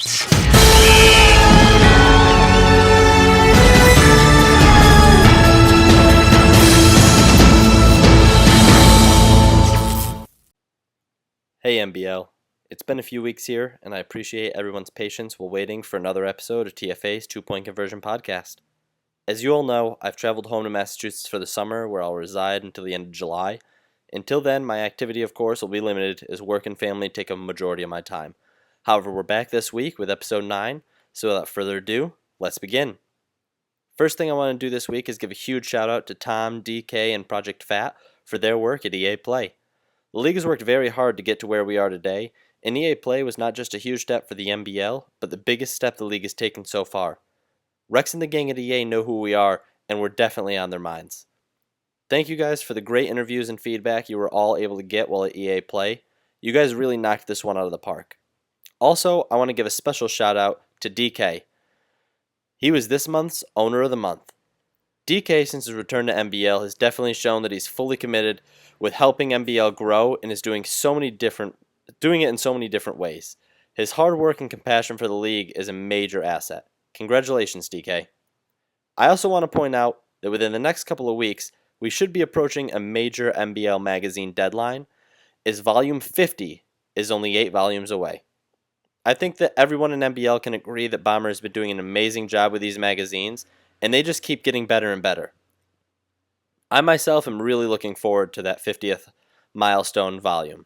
Hey MBL, it's been a few weeks here, and I appreciate everyone's patience while waiting for another episode of TFA's 2-Point Conversion Podcast. As you all know, I've traveled home to Massachusetts for the summer, where I'll reside until the end of July. Until then, my activity, of course, will be limited, as work and family take a majority of my time. However, we're back this week with episode 9, so without further ado, let's begin. First thing I want to do this week is give a huge shout out to Tom, DK, and Project Fat for their work at EA Play. The league has worked very hard to get to where we are today, and EA Play was not just a huge step for the MBL, but the biggest step the league has taken so far. Rex and the gang at EA know who we are, and we're definitely on their minds. Thank you guys for the great interviews and feedback you were all able to get while at EA Play. You guys really knocked this one out of the park. Also, I want to give a special shout out to DK. He was this month's Owner of the Month. DK, since his return to MBL, has definitely shown that he's fully committed with helping MBL grow and is doing it in so many different ways. His hard work and compassion for the league is a major asset. Congratulations, DK. I also want to point out that within the next couple of weeks, we should be approaching a major MBL magazine deadline, as Volume 50 is only 8 volumes away. I think that everyone in MBL can agree that Bomber has been doing an amazing job with these magazines, and they just keep getting better and better. I myself am really looking forward to that 50th milestone volume.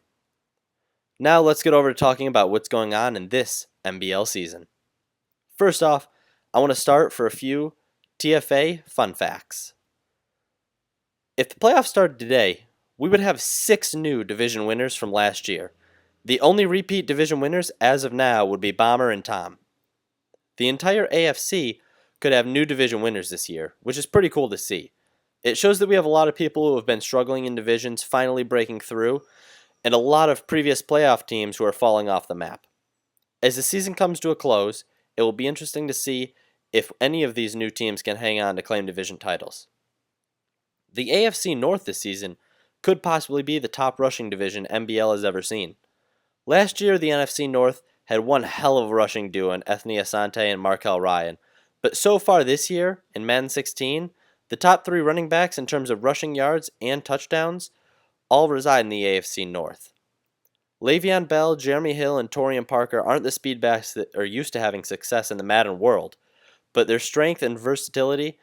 Now let's get over to talking about what's going on in this MBL season. First off, I want to start for a few TFA fun facts. If the playoffs started today, we would have 6 new division winners from last year. The only repeat division winners as of now would be Bomber and Tom. The entire AFC could have new division winners this year, which is pretty cool to see. It shows that we have a lot of people who have been struggling in divisions finally breaking through, and a lot of previous playoff teams who are falling off the map. As the season comes to a close, it will be interesting to see if any of these new teams can hang on to claim division titles. The AFC North this season could possibly be the top rushing division MBL has ever seen. Last year, the NFC North had one hell of a rushing duo in Ethne Asante and Markel Ryan, but so far this year, in Madden 16, the top 3 running backs in terms of rushing yards and touchdowns all reside in the AFC North. Le'Veon Bell, Jeremy Hill, and Torian Parker aren't the speedbacks that are used to having success in the Madden world, but their strength and versatility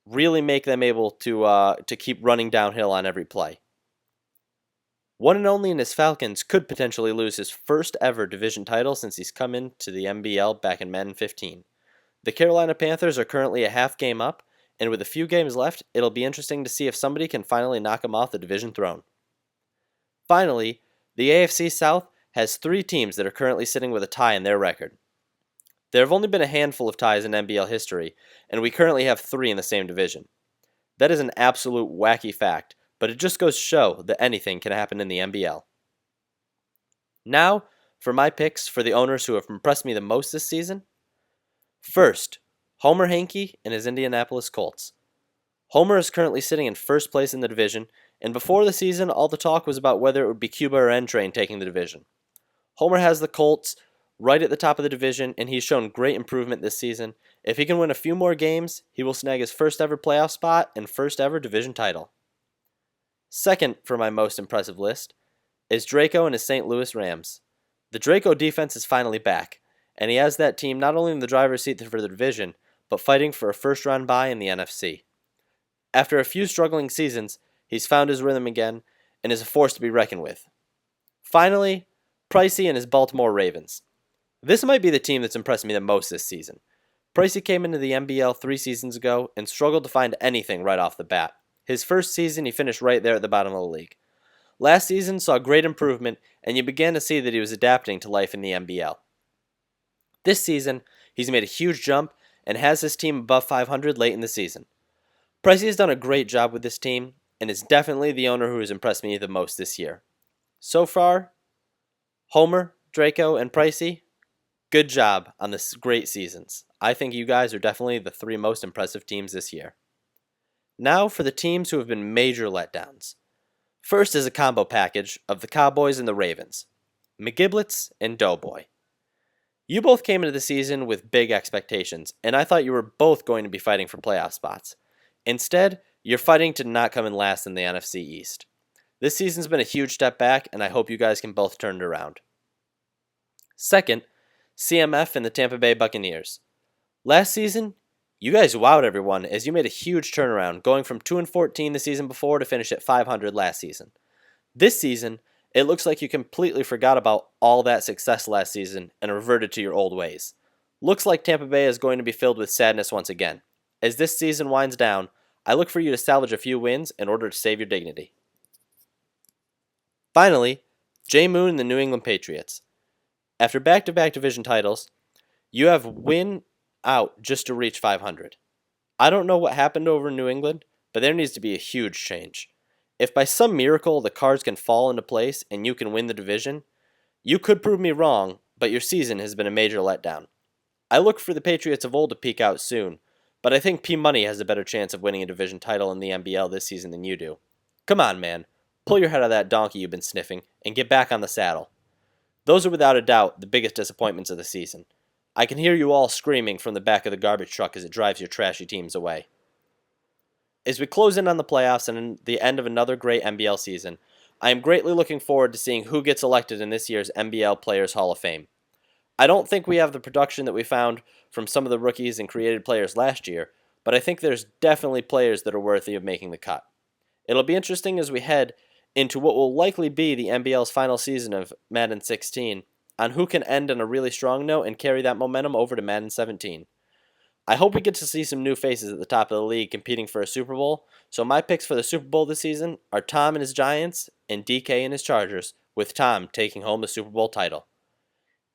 really make them able to keep running downhill on every play. One and only in his Falcons could potentially lose his first ever division title since he's come into the MBL back in Madden 15. The Carolina Panthers are currently a half game up, and with a few games left, it'll be interesting to see if somebody can finally knock him off the division throne. Finally, the AFC South has 3 teams that are currently sitting with a tie in their record. There have only been a handful of ties in NBL history, and we currently have 3 in the same division. That is an absolute wacky fact, but it just goes to show that anything can happen in the NBL. Now, for my picks for the owners who have impressed me the most this season. First, Homer Hankey and his Indianapolis Colts. Homer is currently sitting in first place in the division, and before the season, all the talk was about whether it would be Cuba or N-Train taking the division. Homer has the Colts right at the top of the division, and he's shown great improvement this season. If he can win a few more games, he will snag his first ever playoff spot and first ever division title. Second for my most impressive list is Draco and his St. Louis Rams. The Draco defense is finally back, and he has that team not only in the driver's seat for the division, but fighting for a first-round bye in the NFC. After a few struggling seasons, he's found his rhythm again and is a force to be reckoned with. Finally, Pricey and his Baltimore Ravens. This might be the team that's impressed me the most this season. Pricey came into the NBL 3 seasons ago and struggled to find anything right off the bat. His first season, he finished right there at the bottom of the league. Last season saw great improvement, and you began to see that he was adapting to life in the NBL. This season, he's made a huge jump and has his team above 500 late in the season. Pricey has done a great job with this team, and is definitely the owner who has impressed me the most this year. So far, Homer, Draco, and Pricey, good job on this great seasons. I think you guys are definitely the 3 most impressive teams this year. Now for the teams who have been major letdowns. First is a combo package of the Cowboys and the Ravens, McGiblets and Doughboy. You both came into the season with big expectations, and I thought you were both going to be fighting for playoff spots. Instead, you're fighting to not come in last in the NFC East. This season's been a huge step back, and I hope you guys can both turn it around. Second, CMF and the Tampa Bay Buccaneers. Last season, you guys wowed everyone as you made a huge turnaround, going from 2-14 the season before to finish at 500 last season. This season, it looks like you completely forgot about all that success last season and reverted to your old ways. Looks like Tampa Bay is going to be filled with sadness once again. As this season winds down, I look for you to salvage a few wins in order to save your dignity. Finally, Jay Moon and the New England Patriots. After back-to-back division titles, you have win out just to reach 500. I don't know what happened over in New England, but there needs to be a huge change. If by some miracle the cards can fall into place and you can win the division, you could prove me wrong, but your season has been a major letdown. I look for the Patriots of old to peak out soon, but I think P Money has a better chance of winning a division title in the NBL this season than you do. Come on, man. Pull your head out of that donkey you've been sniffing and get back on the saddle. Those are without a doubt the biggest disappointments of the season. I can hear you all screaming from the back of the garbage truck as it drives your trashy teams away. As we close in on the playoffs and the end of another great NBL season, I am greatly looking forward to seeing who gets elected in this year's NBL Players Hall of Fame. I don't think we have the production that we found from some of the rookies and created players last year, but I think there's definitely players that are worthy of making the cut. It'll be interesting as we head into what will likely be the NBL's final season of Madden 16 on who can end on a really strong note and carry that momentum over to Madden 17. I hope we get to see some new faces at the top of the league competing for a Super Bowl, so my picks for the Super Bowl this season are Tom and his Giants and DK and his Chargers, with Tom taking home the Super Bowl title.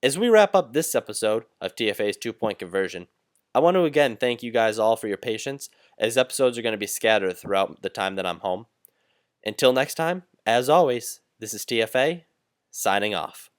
As we wrap up this episode of TFA's 2-point conversion, I want to again thank you guys all for your patience, as episodes are going to be scattered throughout the time that I'm home. Until next time, as always, this is TFA, signing off.